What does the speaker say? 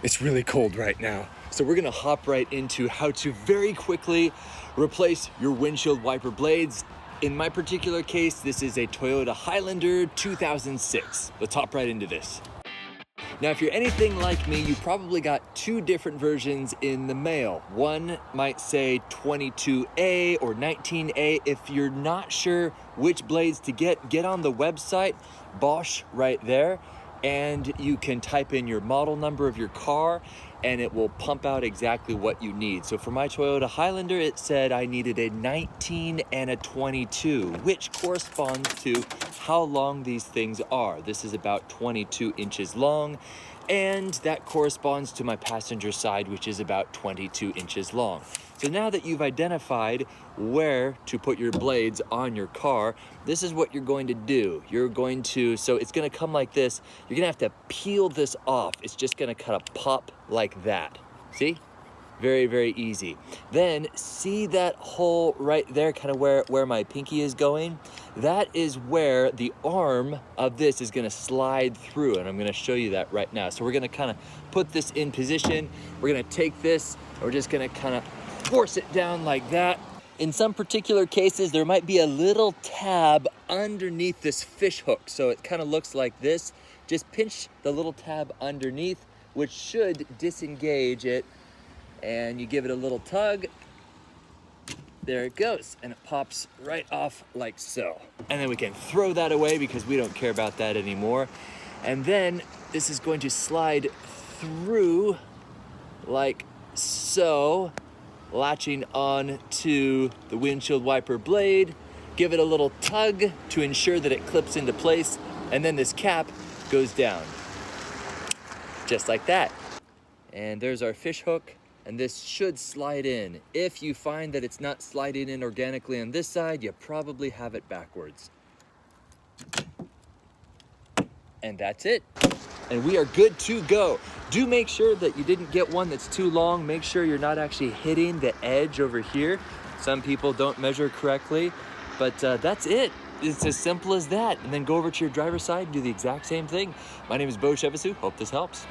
It's really cold right now. So we're gonna hop right into how to very quickly replace your windshield wiper blades. In my particular case, this is a Toyota Highlander 2006. Let's hop right into this. Now, if you're anything like me, you probably got two different versions in the mail. One might say 22A or 19A. If you're not sure which blades to get on the website, Bosch right there, and you can type in your model number of your car and it will pump out exactly what you need. So for my Toyota Highlander, it said I needed a 19 and a 22, which corresponds to how long these things are. This is about 22 inches long, and that corresponds to my passenger side, which is about 22 inches long. So now that you've identified where to put your blades on your car, this is what you're going to do. So it's gonna come like this. You're gonna have to peel this off. It's just gonna kind of pop like that. See? Very, very easy. Then see that hole right there, kind of where my pinky is going? That is where the arm of this is gonna slide through, and I'm gonna show you that right now. So we're gonna kind of put this in position. We're gonna take this, and we're just gonna kind of force it down like that. In some particular cases, there might be a little tab underneath this fish hook. So it kind of looks like this. Just pinch the little tab underneath, which should disengage it. And you give it a little tug. There it goes. And it pops right off like so. And then we can throw that away because we don't care about that anymore. And then this is going to slide through like so, latching on to the windshield wiper blade. Give it a little tug to ensure that it clips into place, and then this cap goes down. Just like that. And there's our fish hook, and this should slide in. If you find that it's not sliding in organically on this side, you probably have it backwards. And that's it. And we are good to go. Do make sure that you didn't get one that's too long. Make sure you're not actually hitting the edge over here. Some people don't measure correctly, but that's it. It's as simple as that. And then go over to your driver's side and do the exact same thing. My name is Beau. Hope this helps.